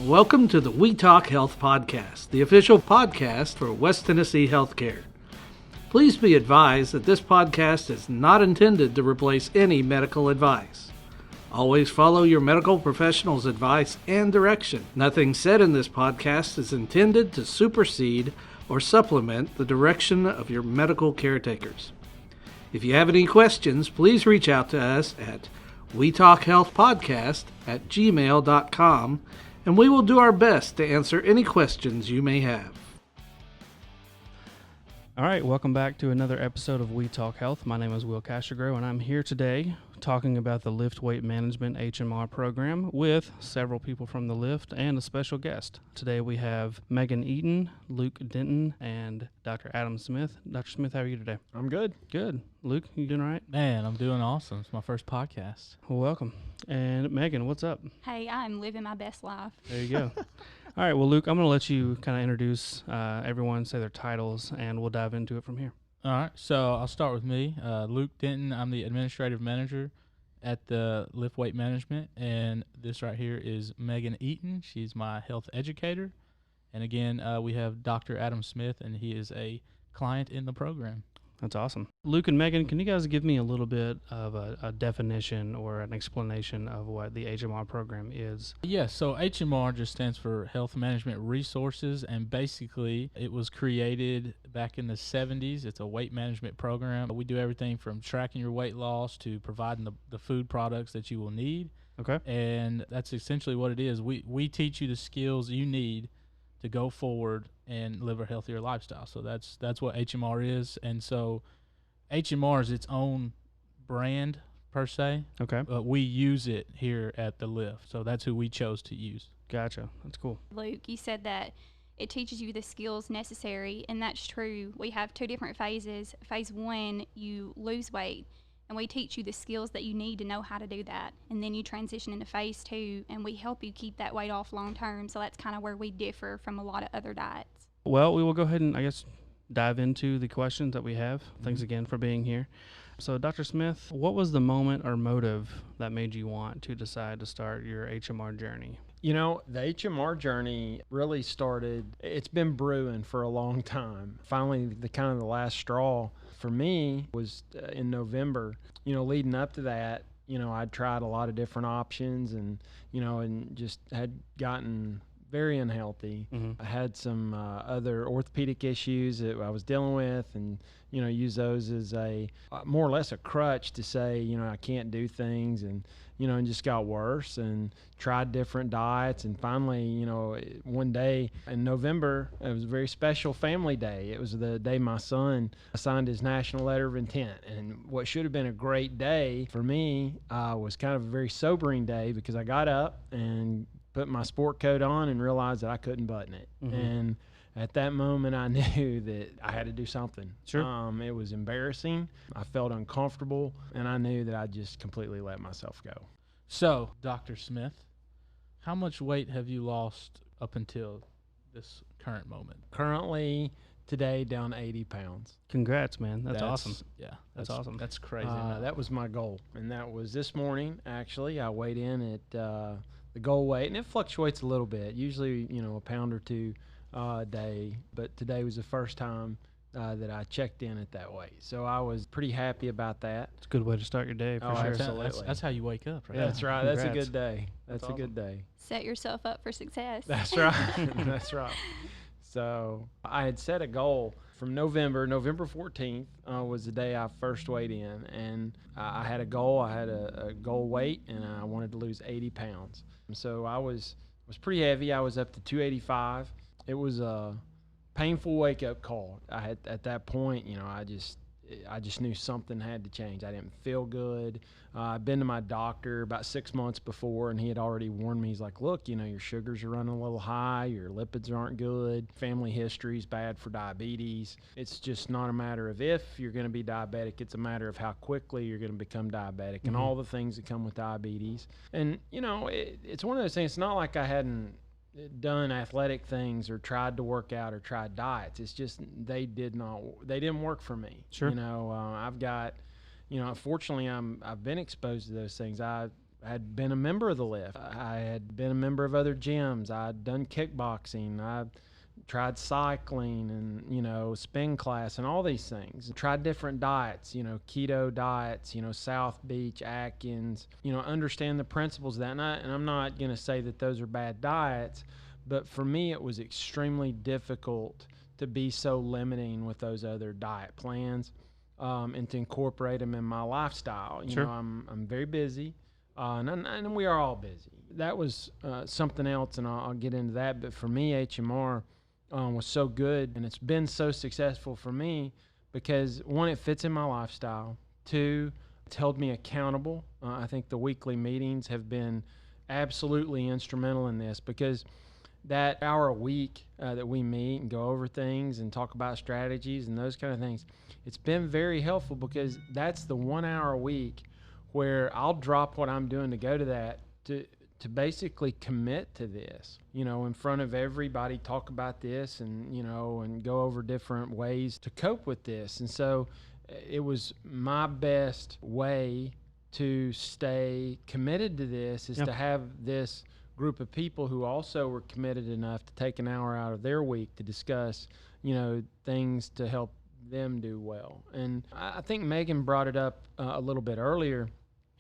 Welcome to the We Talk Health Podcast, the official podcast for West Tennessee Healthcare. Please be advised that this podcast is not intended to replace any medical advice. Always follow your medical professional's advice and direction. Nothing said in this podcast is intended to supersede or supplement the direction of your medical caretakers. If you have any questions, please reach out to us at wetalkhealthpodcast@gmail.com, and we will do our best to answer any questions you may have. All right, welcome back to another episode of We Talk Health. My name is Kwasigroh, and I'm here today talking about the Lift Weight Management HMR program with several people from the Lift and a special guest. Today we have Megan Eaton, Luke Denton, and Dr. Adam Smith. Dr. Smith, how are you today? I'm good. Good. Luke, you doing all right? Man, I'm doing awesome. It's my first podcast. Well, welcome. And Megan, what's up? Hey, I'm living my best life. There you go. All right, well, Luke, I'm going to let you kind of introduce everyone, say their titles, and we'll dive into it from here. All right, so I'll start with me. Luke Denton, I'm the administrative manager at the Lift Weight Management, and this right here is Megan Eaton. She's my health educator. And again, we have Dr. Adam Smith, and he is a client in the program. That's awesome. Luke and Megan, can you guys give me a little bit of a definition or an explanation of what the HMR program is? Yes, so HMR just stands for Health Management Resources, and basically it was created back in the 70s. It's a weight management program. We do everything from tracking your weight loss to providing the food products that you will need. Okay. And that's essentially what it is. We teach you the skills you need to go forward and live a healthier lifestyle. So that's what HMR is. And so HMR is its own brand per se. Okay. But we use it here at the Lift. So that's who we chose to use. Gotcha. That's cool. Luke, you said that it teaches you the skills necessary, and that's true. We have two different phases. Phase 1, you lose weight, and we teach you the skills that you need to know how to do that. And then you transition into phase 2, and we help you keep that weight off long term. So that's kind of where we differ from a lot of other diets. Well, we will go ahead and, I guess, dive into the questions that we have. Thanks again for being here. So, Dr. Smith, what was the moment or motive that made you want to decide to start your HMR journey? You know, the HMR journey really started, it's been brewing for a long time. Finally, the last straw for me was in November. You know, leading up to that, you know, I'd tried a lot of different options and just had gotten very unhealthy. Mm-hmm. I had some other orthopedic issues that I was dealing with, and use those as a more or less a crutch to say I can't do things, and and just got worse and tried different diets, and finally one day in November, it was a very special family day. It was the day my son signed his national letter of intent, and what should have been a great day for me was kind of a very sobering day, because I got up and put my sport coat on and realized that I couldn't button it. Mm-hmm. And at that moment, I knew that I had to do something. Sure. It was embarrassing. I felt uncomfortable, and I knew that I just completely let myself go. So, Dr. Smith, how much weight have you lost up until this current moment? Currently, today, down 80 pounds. Congrats, man. That's awesome. Yeah. That's awesome. That's crazy. That was my goal, and that was this morning, actually. I weighed in at the goal weight, and it fluctuates a little bit, usually, a pound or two a day, but today was the first time that I checked in at that weight. So I was pretty happy about that. It's a good way to start your day, for Oh, sure. absolutely. That's how you wake up, right? Yeah, that's right. Congrats. That's a good day. That's That's a good day. Set yourself up for success. That's right. That's right. So I had set a goal from November 14th was the day I first weighed in, and I had a goal. I had a goal weight, and I wanted to lose 80 pounds. And so I was pretty heavy. I was up to 285. It was a painful wake-up call. I had at that point, I just knew something had to change. I didn't feel good. I'd been to my doctor about 6 months before, and he had already warned me. He's like, look, your sugars are running a little high, your lipids aren't good, family history is bad for diabetes. It's just not a matter of if you're going to be diabetic, it's a matter of how quickly you're going to become diabetic, and all the things that come with diabetes. And, it's one of those things. It's not like I hadn't done athletic things or tried to work out or tried diets. It's just they didn't work for me. Sure. I've got, unfortunately I've been exposed to those things. I had been a member of the lift. I had been a member of other gyms. I'd done kickboxing. I tried cycling and, spin class and all these things. Tried different diets, keto diets, South Beach, Atkins, understand the principles of that. And I'm not going to say that those are bad diets, but for me, it was extremely difficult to be so limiting with those other diet plans and to incorporate them in my lifestyle. Sure. I'm very busy, and we are all busy. That was something else, and I'll get into that. But for me, HMR was so good, and it's been so successful for me because, one, it fits in my lifestyle. Two, it's held me accountable. I think the weekly meetings have been absolutely instrumental in this because that hour a week that we meet and go over things and talk about strategies and those kind of things, it's been very helpful because that's the 1 hour a week where I'll drop what I'm doing to go to that to basically commit to this, in front of everybody, talk about this and go over different ways to cope with this. And so it was my best way to stay committed to this is to have this group of people who also were committed enough to take an hour out of their week to discuss, things to help them do well. And I think Megan brought it up a little bit earlier.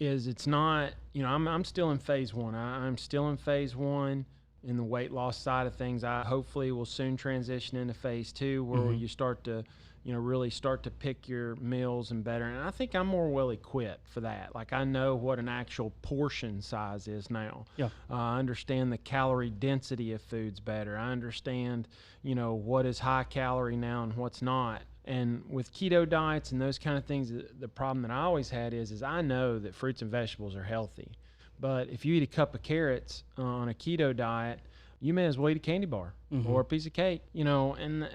It's not, I'm still in phase one. I'm still in phase one in the weight loss side of things. I hopefully will soon transition into phase two where you start to, really start to pick your meals and better. And I think I'm more well equipped for that. Like I know what an actual portion size is now. Yeah. I understand the calorie density of foods better. I understand, what is high calorie now and what's not. And with keto diets and those kind of things, the problem that I always had is I know that fruits and vegetables are healthy. But if you eat a cup of carrots on a keto diet, you may as well eat a candy bar or a piece of cake, and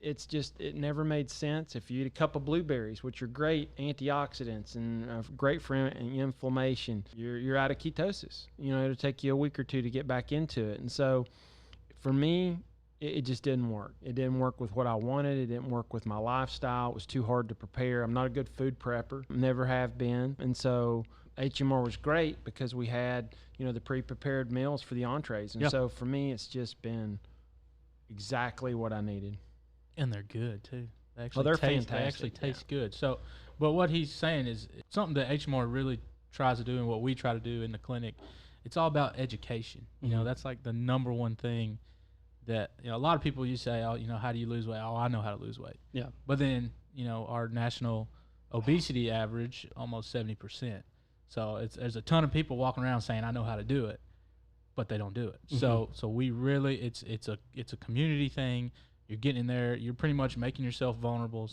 it never made sense. If you eat a cup of blueberries, which are great antioxidants and great for inflammation, you're out of ketosis. It'll take you a week or two to get back into it. And so for me, it just didn't work. It didn't work with what I wanted. It didn't work with my lifestyle. It was too hard to prepare. I'm not a good food prepper. Never have been. And so HMR was great because we had, the pre-prepared meals for the entrees. And so for me, it's just been exactly what I needed. And they're good too. They're fantastic. They actually taste good. So, but what he's saying is something that HMR really tries to do, and what we try to do in the clinic. It's all about education. That's like the number one thing that a lot of people you say, oh, how do you lose weight? Oh, I know how to lose weight. Yeah. But then our national obesity average almost 70%. So there's a ton of people walking around saying I know how to do it, but they don't do it. So we really it's a community thing. You're getting in there. You're pretty much making yourself vulnerable.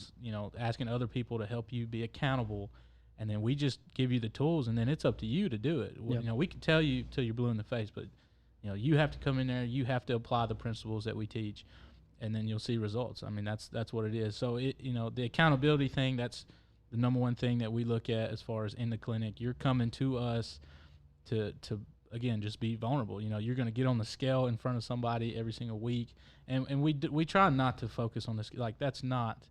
Asking other people to help you be accountable, and then we just give you the tools, and then it's up to you to do it. Yep. We can tell you till you're blue in the face, but you have to come in there. You have to apply the principles that we teach, and then you'll see results. I mean, that's what it is. So the accountability thing, that's the number one thing that we look at as far as in the clinic. You're coming to us to again, just be vulnerable. You're going to get on the scale in front of somebody every single week, and we try not to focus on this. Like that's not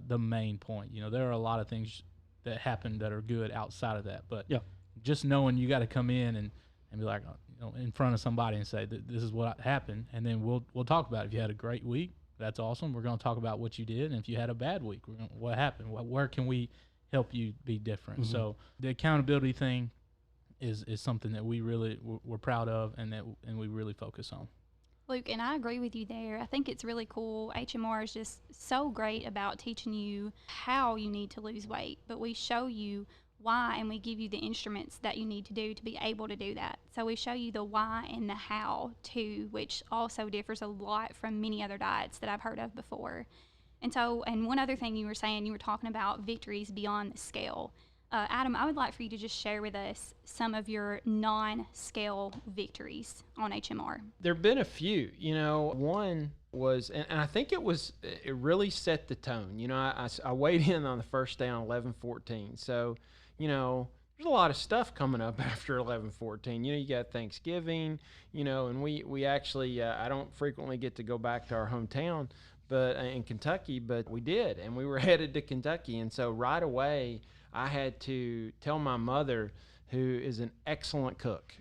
the main point. There are a lot of things that happen that are good outside of that, but just knowing you got to come in and be like, in front of somebody and say this is what happened, and then we'll talk about it. If you had a great week, that's awesome. We're going to talk about what you did, and if you had a bad week, what happened? Where can we help you be different? So the accountability thing is something that we're proud of, and we really focus on. Luke, and I agree with you there. I think it's really cool. HMR is just so great about teaching you how you need to lose weight, but we show you why, and we give you the instruments that you need to do to be able to do that. So we show you the why and the how too, which also differs a lot from many other diets that I've heard of before. And one other thing you were saying, you were talking about victories beyond the scale. Adam, I would like for you to just share with us some of your non-scale victories on HMR. There have been a few. One was, and I think it really set the tone. I weighed in on the first day on 11/14. So, there's a lot of stuff coming up after 11/14. You got Thanksgiving, and we actually, I don't frequently get to go back to our hometown, but in Kentucky, but we did, and we were headed to Kentucky. And so right away, I had to tell my mother, who is an excellent cook.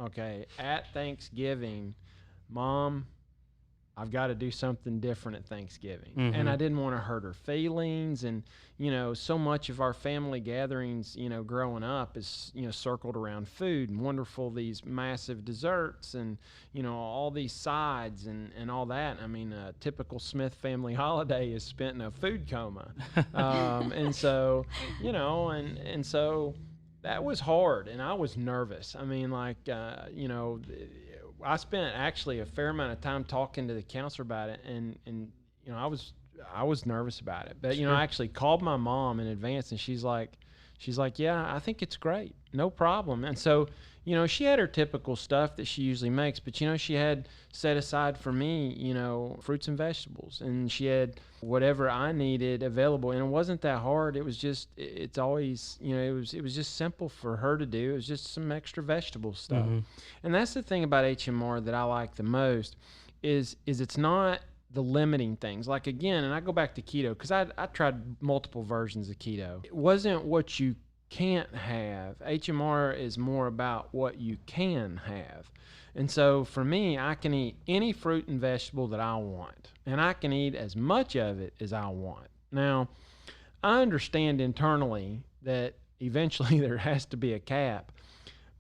Okay, at Thanksgiving, Mom, I've got to do something different at Thanksgiving. Mm-hmm. And I didn't want to hurt her feelings. And, so much of our family gatherings, growing up is, circled around food and wonderful, these massive desserts and, all these sides and all that. I mean, a typical Smith family holiday is spent in a food coma. And so, and so that was hard. And I was nervous. I mean, I spent actually a fair amount of time talking to the counselor about it, and I was nervous about it. But I actually called my mom in advance, and she's like, yeah, I think it's great, no problem. And so she had her typical stuff that she usually makes, but she had set aside for me fruits and vegetables, and she had whatever I needed available, and it wasn't that hard. It was just it's always it was just simple for her to do. It was just some extra vegetable stuff. Mm-hmm. And that's the thing about HMR that I like the most is it's not the limiting things. Like, again, and I go back to keto because I tried multiple versions of keto. It wasn't what you can't have. HMR is more about what you can have. And so for me, I can eat any fruit and vegetable that I want, and I can eat as much of it as I want. Now, I understand internally that eventually there has to be a cap,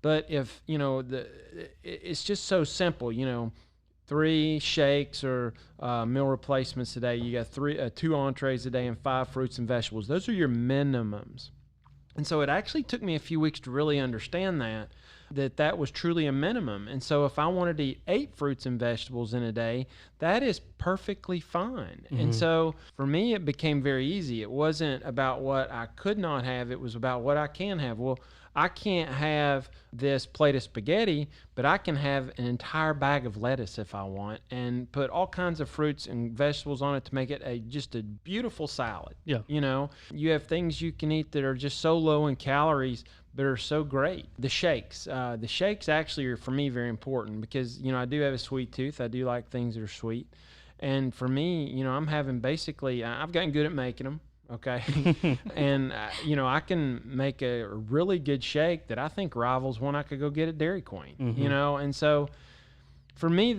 but if, it's just so simple, 3 shakes or meal replacements a day, you got 2 entrees a day and 5 fruits and vegetables. Those are your minimums. And so it actually took me a few weeks to really understand that was truly a minimum. And so if I wanted to eat 8 fruits and vegetables in a day, that is perfectly fine. Mm-hmm. And so for me, it became very easy. It wasn't about what I could not have. It was about what I can have. Well, I can't have this plate of spaghetti, but I can have an entire bag of lettuce if I want, and put all kinds of fruits and vegetables on it to make it just a beautiful salad. Yeah. You have things you can eat that are just so low in calories, but are so great. The shakes actually are, for me, very important because, I do have a sweet tooth. I do like things that are sweet. And for me, I'm having I've gotten good at making them. Okay. And, I can make a really good shake that I think rivals one I could go get at Dairy Queen, Mm-hmm. And so for me,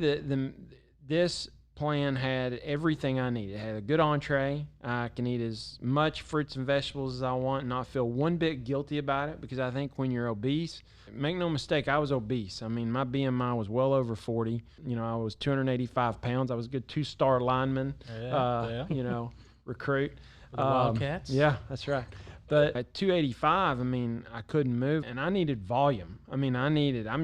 this plan had everything I needed. It had a good entree. I can eat as much fruits and vegetables as I want and not feel one bit guilty about it, because I think when you're obese, make no mistake, I was obese. I mean, my BMI was well over 40. I was 285 pounds. I was a good 2-star lineman, recruit. The Wildcats? Yeah, that's right. But at 285, I couldn't move, and I needed volume. I'm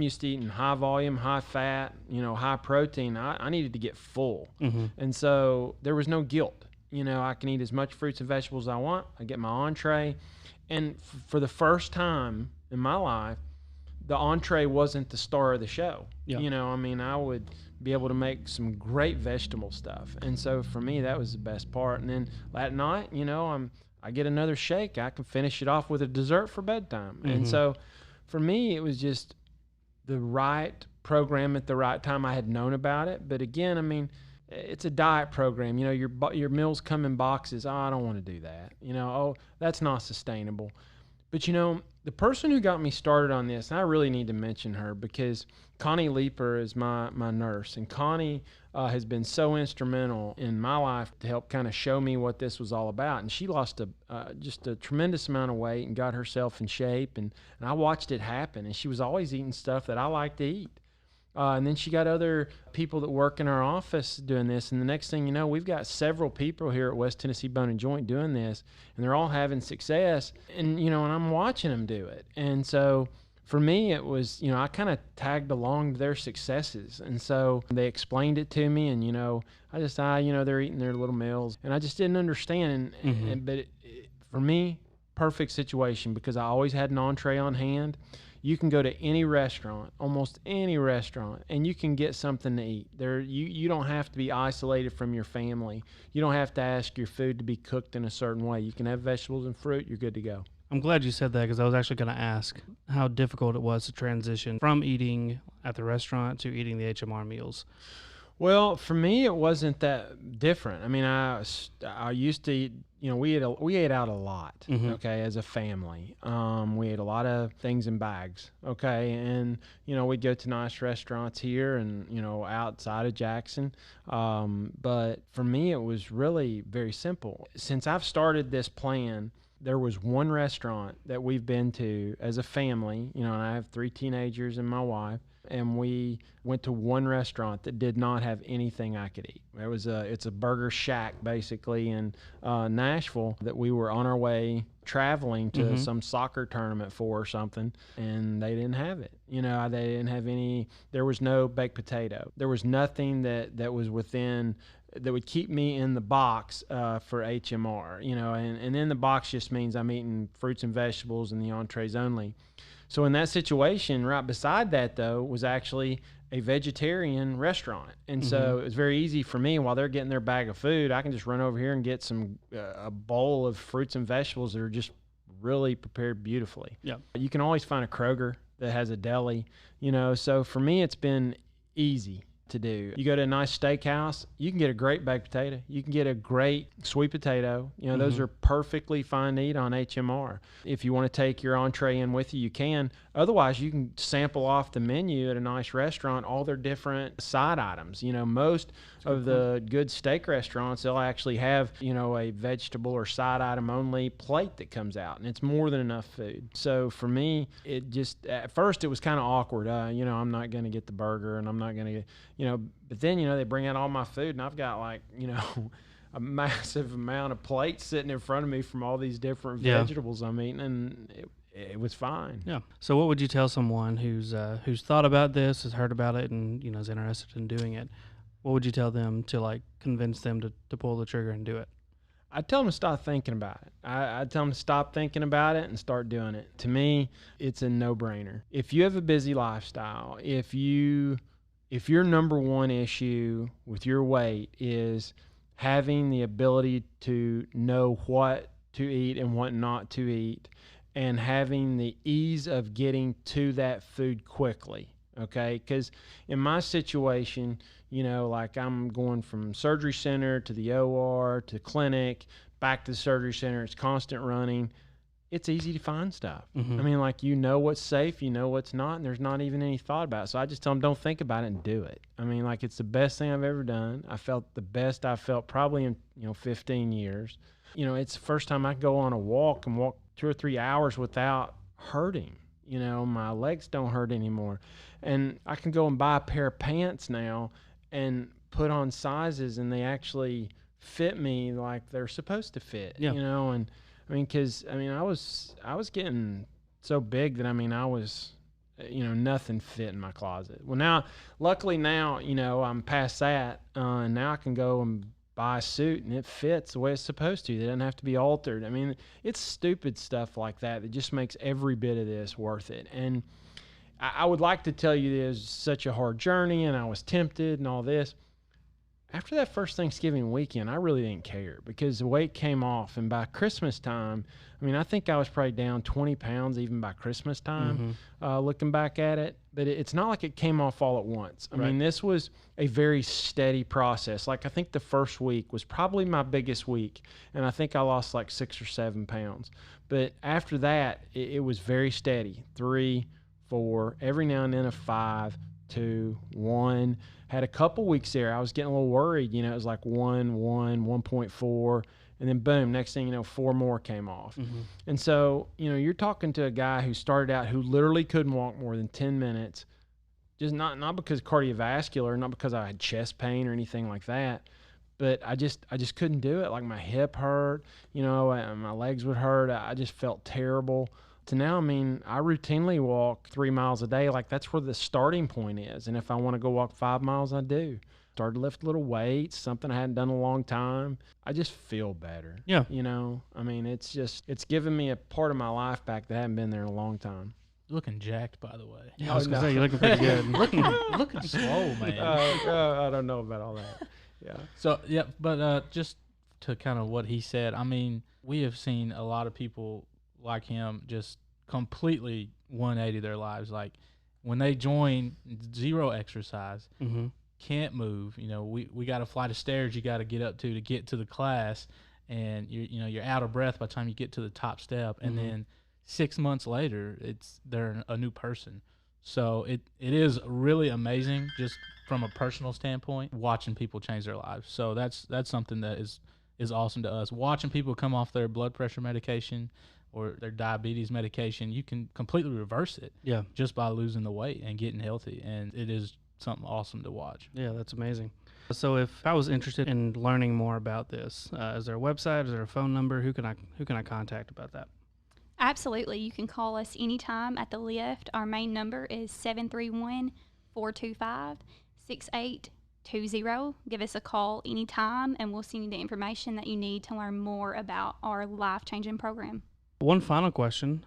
used to eating high volume, high fat, high protein. I needed to get full. Mm-hmm. And so there was no guilt. I can eat as much fruits and vegetables as I want. I get my entree. And for the first time in my life, the entree wasn't the star of the show. Yeah. I would be able to make some great vegetable stuff. And so for me, that was the best part. And then at night, I get another shake. I can finish it off with a dessert for bedtime. Mm-hmm. And so for me, it was just the right program at the right time. I had known about it. But again, it's a diet program. Your meals come in boxes. Oh, I don't want to do that. Oh, that's not sustainable. But, the person who got me started on this, and I really need to mention her because Connie Leeper is my nurse. And Connie has been so instrumental in my life to help kind of show me what this was all about. And she lost just a tremendous amount of weight and got herself in shape. And I watched it happen. And she was always eating stuff that I like to eat. And then she got other people that work in our office doing this. And the next thing you know, we've got several people here at West Tennessee Bone and Joint doing this. And they're all having success. And, and I'm watching them do it. And so for me, it was, I kind of tagged along to their successes. And so they explained it to me. And, I just, they're eating their little meals. And I just didn't understand. But for me, perfect situation, because I always had an entree on hand. You can go to any restaurant, almost any restaurant, and you can get something to eat. You don't have to be isolated from your family. You don't have to ask your food to be cooked in a certain way. You can have vegetables and fruit. You're good to go. I'm glad you said that, because I was actually going to ask how difficult it was to transition from eating at the restaurant to eating the HMR meals. Well, for me, it wasn't that different. I mean, I used to eat, we ate out a lot, okay, as a family. We ate a lot of things in bags, okay, and, we'd go to nice restaurants here and, outside of Jackson. But for me, it was really very simple. Since I've started this plan, there was one restaurant that we've been to as a family, and I have 3 teenagers and my wife, and we went to one restaurant that did not have anything I could eat. It's a burger shack basically in Nashville that we were on our way traveling to some soccer tournament for or something, and they didn't have it. They didn't have any. There was no baked potato. There was nothing that was within that would keep me in the box for HMR. And in the box just means I'm eating fruits and vegetables and the entrees only. So in that situation, right beside that, though, was actually a vegetarian restaurant. And so it was very easy for me, while they're getting their bag of food, I can just run over here and get a bowl of fruits and vegetables that are just really prepared beautifully. Yeah. You can always find a Kroger that has a deli, so for me, it's been easy to do. You go to a nice steakhouse, you can get a great baked potato. You can get a great sweet potato. Those are perfectly fine to eat on HMR. If you want to take your entree in with you, you can. Otherwise, you can sample off the menu at a nice restaurant, all their different side items. Most of the good steak restaurants, they'll actually have, a vegetable or side item only plate that comes out, and it's more than enough food. So for me, it just, at first it was kind of awkward. I'm not going to get the burger, and I'm not going to get, but then, they bring out all my food, and I've got a massive amount of plates sitting in front of me from all these different vegetables I'm eating, and it was fine. Yeah. So what would you tell someone who's thought about this, has heard about it, and is interested in doing it? What would you tell them to convince them to pull the trigger and do it? I tell them to stop thinking about it. I tell them to stop thinking about it and start doing it. To me, it's a no-brainer. If you have a busy lifestyle, if your number one issue with your weight is having the ability to know what to eat and what not to eat, and having the ease of getting to that food quickly, okay? Because in my situation, I'm going from surgery center to the OR to clinic, back to the surgery center, it's constant running. It's easy to find stuff. I mean, what's safe, what's not, and there's not even any thought about it. So I just tell them, don't think about it and do it. I mean, it's the best thing I've ever done. I felt the best I felt probably in, 15 years. It's the first time I can go on a walk and walk 2 or 3 hours without hurting. My legs don't hurt anymore. And I can go and buy a pair of pants now and put on sizes, and they actually fit me like they're supposed to fit, and because I was getting so big that I was, nothing fit in my closet. Well, now, luckily now, I'm past that, and now I can go and buy a suit and it fits the way it's supposed to. It doesn't have to be altered. It's stupid stuff like that just makes every bit of this worth it. And I would like to tell you there's such a hard journey and I was tempted and all this. After that first Thanksgiving weekend, I really didn't care because the weight came off. And by Christmas time, I think I was probably down 20 pounds even by Christmas time, looking back at it. But it's not like it came off all at once. I mean, this was a very steady process. I think the first week was probably my biggest week. And I think I lost 6 or 7 pounds. But after that, it was very steady. 3, 4, every now and then a 5, 2, 1. Had a couple weeks there. I was getting a little worried. It was 1, 1.4. And then boom, next thing you know, 4 more came off. And so, you're talking to a guy who started out who literally couldn't walk more than 10 minutes. Just not because cardiovascular, not because I had chest pain or anything like that. But I just couldn't do it. My hip hurt, my legs would hurt. I just felt terrible. To now, I routinely walk 3 miles a day. That's where the starting point is. And if I want to go walk 5 miles, I do. Started to lift little weights, something I hadn't done in a long time. I just feel better. Yeah. It's given me a part of my life back that hadn't been there in a long time. Looking jacked, by the way. Yeah, I was going to say, you're looking pretty good. looking swole, man. I don't know about all that. Yeah. So, yeah, but just to kind of what he said, we have seen a lot of people like him just completely 180 their lives. When they join, zero exercise, can't move. You know, we got a flight of stairs you got to get up to get to the class, and you're out of breath by the time you get to the top step, and then 6 months later, they're a new person. So it is really amazing, just from a personal standpoint, watching people change their lives. So that's something that is awesome to us. Watching people come off their blood pressure medication or their diabetes medication, you can completely reverse it. Yeah. Just by losing the weight and getting healthy, and it is something awesome to watch. Yeah, that's amazing. So if I was interested in learning more about this, is there a website? Is there a phone number? Who can I contact about that? Absolutely. You can call us anytime at the lift. Our main number is 731-425-6820. Give us a call anytime, and we'll send you the information that you need to learn more about our life-changing program. One final question.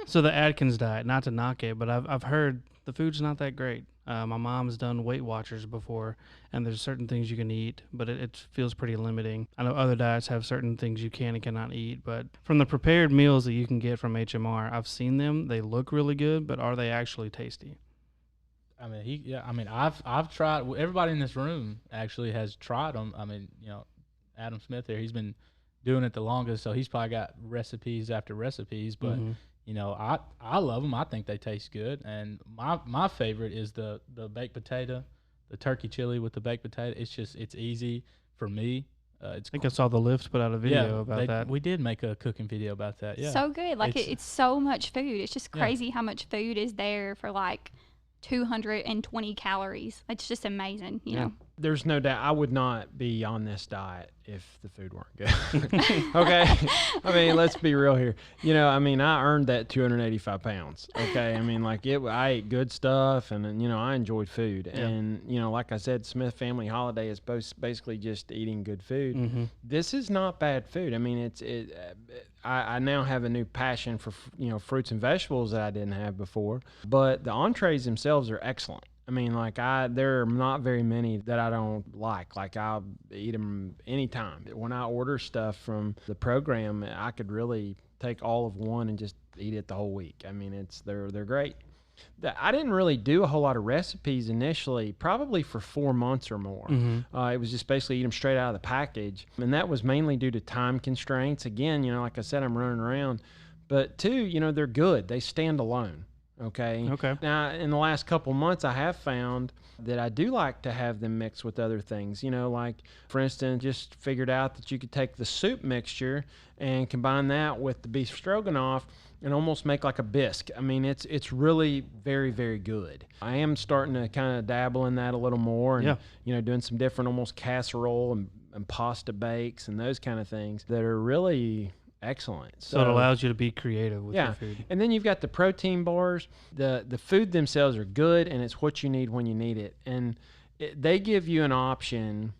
So the Atkins diet, not to knock it, but I've heard the food's not that great. My mom's done Weight Watchers before, and there's certain things you can eat, but it feels pretty limiting. I know other diets have certain things you can and cannot eat, but from the prepared meals that you can get from HMR, I've seen them. They look really good, but are they actually tasty? I mean, I've tried. Everybody in this room actually has tried them. I mean, Adam Smith here, he's been doing it the longest, so he's probably got recipes after recipes. But I love them. I think they taste good, and my favorite is the baked potato, the turkey chili with the baked potato. It's easy for me. I think I saw the lift put out a video about that. We did make a cooking video about that. Yeah, So good. Like it's so much food. It's just crazy how much food is there for like 220 calories. It's just amazing, you know. There's no doubt I would not be on this diet if the food weren't good. Okay? I mean, let's be real here. I earned that 285 pounds. Okay? I mean, I ate good stuff, and, I enjoyed food. Yeah. And, like I said, Smith Family Holiday is basically just eating good food. Mm-hmm. This is not bad food. I mean, I now have a new passion for, fruits and vegetables that I didn't have before. But the entrees themselves are excellent. I mean, there are not very many that I don't like. I'll eat them anytime. When I order stuff from the program, I could really take all of one and just eat it the whole week. I mean, they're great. I didn't really do a whole lot of recipes initially, probably for 4 months or more. Mm-hmm. It was just basically eat them straight out of the package. And that was mainly due to time constraints. Again, like I said, I'm running around. But two, they're good. They stand alone. Okay. Now, in the last couple months, I have found that I do like to have them mixed with other things. For instance, just figured out that you could take the soup mixture and combine that with the beef stroganoff and almost make like a bisque. I mean, it's really very, very good. I am starting to kind of dabble in that a little more, and doing some different almost casserole and pasta bakes and those kind of things that are really excellent. So it allows you to be creative with your food. And then you've got the protein bars. The food themselves are good, and it's what you need when you need it. And they give you an option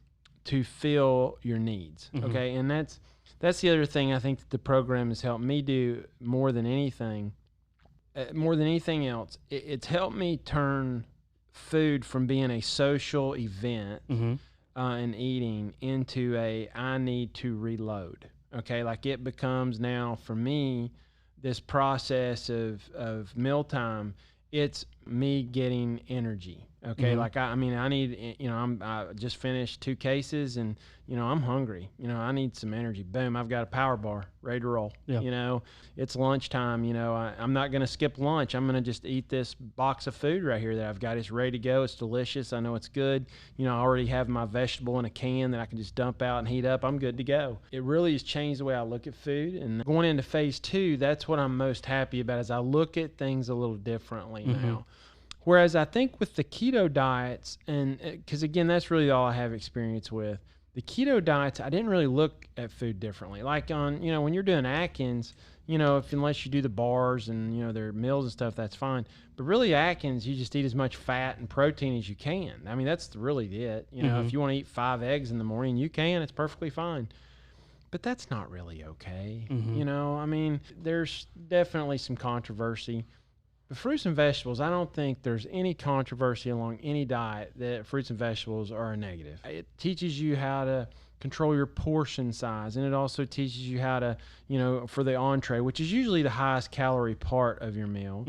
to fill your needs. Mm-hmm. Okay, and that's the other thing I think that the program has helped me do more than anything else. It's helped me turn food from being a social event and eating into I need to reload. Okay, it becomes now for me this process of mealtime. It's me getting energy. Okay, I need. I just finished 2 cases, and I'm hungry. I need some energy. Boom, I've got a power bar ready to roll. Yeah. It's lunchtime. I'm not going to skip lunch. I'm going to just eat this box of food right here that I've got. It's ready to go. It's delicious. I know it's good. I already have my vegetable in a can that I can just dump out and heat up. I'm good to go. It really has changed the way I look at food. And going into phase 2, that's what I'm most happy about, is I look at things a little differently now. Whereas I think with the keto diets, and because again, that's really all I have experience with, the keto diets, I didn't really look at food differently. Like on, when you're doing Atkins, unless you do the bars and, their meals and stuff, that's fine. But really Atkins, you just eat as much fat and protein as you can. I mean, that's really it. If you want to eat 5 eggs in the morning, you can. It's perfectly fine. But that's not really okay. I mean, there's definitely some controversy. But fruits and vegetables, I don't think there's any controversy along any diet that fruits and vegetables are a negative. It teaches you how to control your portion size, and it also teaches you how to, for the entree, which is usually the highest calorie part of your meal,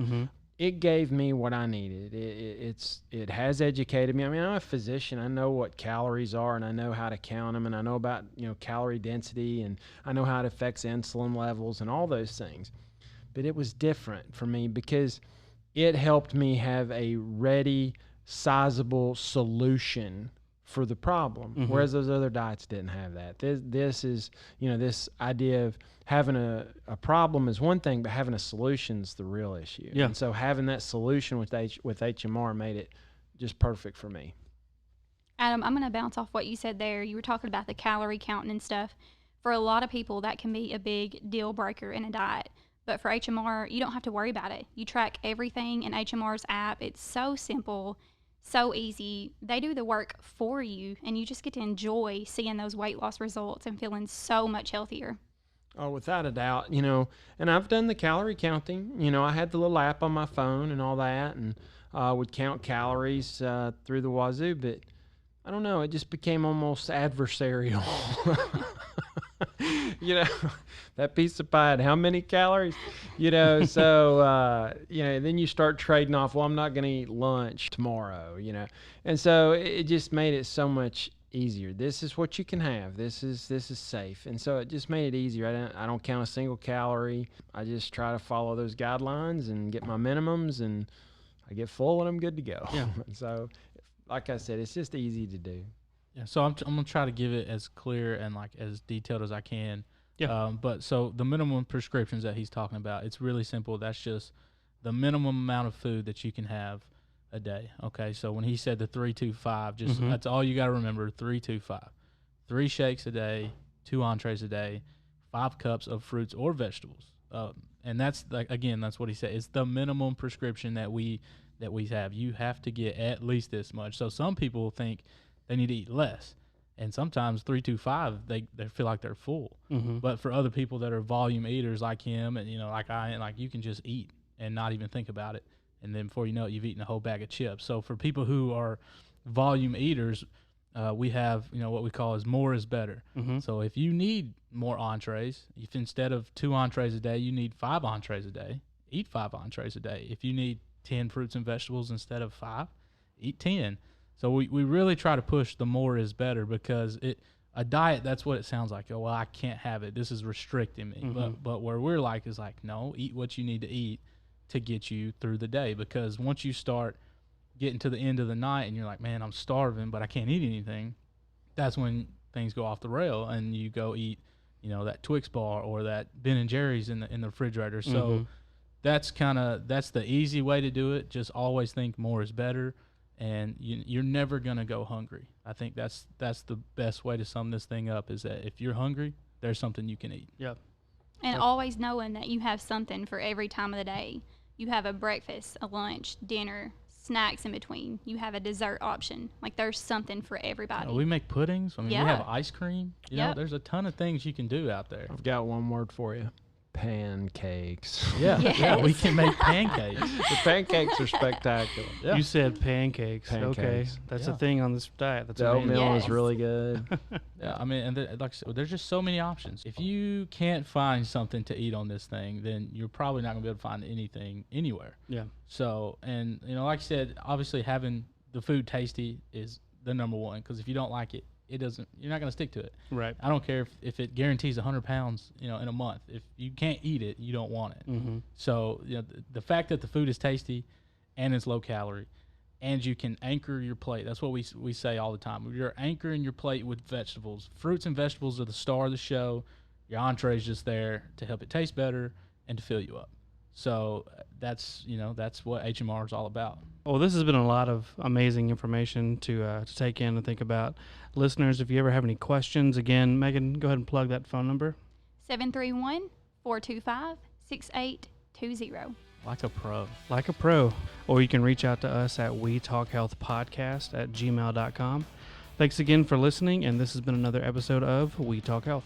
it gave me what I needed. It has educated me. I mean, I'm a physician. I know what calories are, and I know how to count them, and I know about calorie density, and I know how it affects insulin levels and all those things. But it was different for me because it helped me have a ready, sizable solution for the problem, whereas those other diets didn't have that. This is, this idea of having a problem is one thing, but having a solution is the real issue. Yeah. And so having that solution with HMR made it just perfect for me. Adam, I'm going to bounce off what you said there. You were talking about the calorie counting and stuff. For a lot of people, that can be a big deal breaker in a diet. But for HMR, you don't have to worry about it. You track everything in HMR's app. It's so simple, so easy. They do the work for you, and you just get to enjoy seeing those weight loss results and feeling so much healthier. Oh, without a doubt, and I've done the calorie counting. I had the little app on my phone and all that, and would count calories through the wazoo, but I don't know, it just became almost adversarial. That piece of pie had how many calories? So, then you start trading off, well, I'm not going to eat lunch tomorrow, And so it just made it so much easier. This is what you can have. This is safe. And so it just made it easier. I don't count a single calorie. I just try to follow those guidelines and get my minimums, and I get full and I'm good to go. Yeah. So, like I said, it's just easy to do. Yeah, so I'm going to try to give it as clear and like as detailed as I can. Yeah. But so the minimum prescriptions that he's talking about, it's really simple. That's just the minimum amount of food that you can have a day. Okay, so when he said the 3-2-5, just that's all you got to remember, 3-2-5. 3 shakes a day, 2 entrees a day, 5 cups of fruits or vegetables. And that's, like, again, that's what he said. It's the minimum prescription that we have. You have to get at least this much. So some people think they need to eat less. And sometimes 3-2-5, they feel like they're full. But for other people that are volume eaters like him, and like I, and like, you can just eat and not even think about it, and then before you know it, you've eaten a whole bag of chips. So for people who are volume eaters, we have what we call is more is better. So if you need more entrees, if instead of 2 entrees a day, you need 5 entrees a day, eat 5 entrees a day. If you need 10 fruits and vegetables instead of 5, eat 10. So we really try to push the more is better, because a diet, that's what it sounds like. Oh, well, I can't have it. This is restricting me. But where we're like is like, no, eat what you need to eat to get you through the day. Because once you start getting to the end of the night and you're like, man, I'm starving, but I can't eat anything, that's when things go off the rail and you go eat, that Twix bar or that Ben & Jerry's in the refrigerator. So that's the easy way to do it. Just always think more is better. And you're never going to go hungry. I think that's the best way to sum this thing up, is that if you're hungry, there's something you can eat. Yep. And always knowing that you have something for every time of the day. You have a breakfast, a lunch, dinner, snacks in between. You have a dessert option. Like, there's something for everybody. We make puddings. I mean, we have ice cream. There's a ton of things you can do out there. I've got one word for you. Pancakes. Yeah, we can make pancakes. The pancakes are spectacular. Yeah. You said pancakes. Okay, Pancakes. that's a thing on this diet. That's The amazing. oatmeal is Yes. really good. Yeah, I mean, and like I said, there's just so many options. If you can't find something to eat on this thing, then you're probably not going to be able to find anything anywhere. Yeah. So, and like I said, obviously having the food tasty is the number one, because if you don't like it, you're not going to stick to it. Right. I don't care if it guarantees 100 pounds, in a month. If you can't eat it, you don't want it. So, the fact that the food is tasty and it's low calorie, and you can anchor your plate. That's what we say all the time. You're anchoring your plate with vegetables. Fruits and vegetables are the star of the show. Your entree is just there to help it taste better and to fill you up. So that's what HMR is all about. Well, this has been a lot of amazing information to take in and think about. Listeners, if you ever have any questions, again, Megan, go ahead and plug that phone number. 731-425-6820. Like a pro. Like a pro. Or you can reach out to us at wetalkhealthpodcast@gmail.com. Thanks again for listening, and this has been another episode of We Talk Health.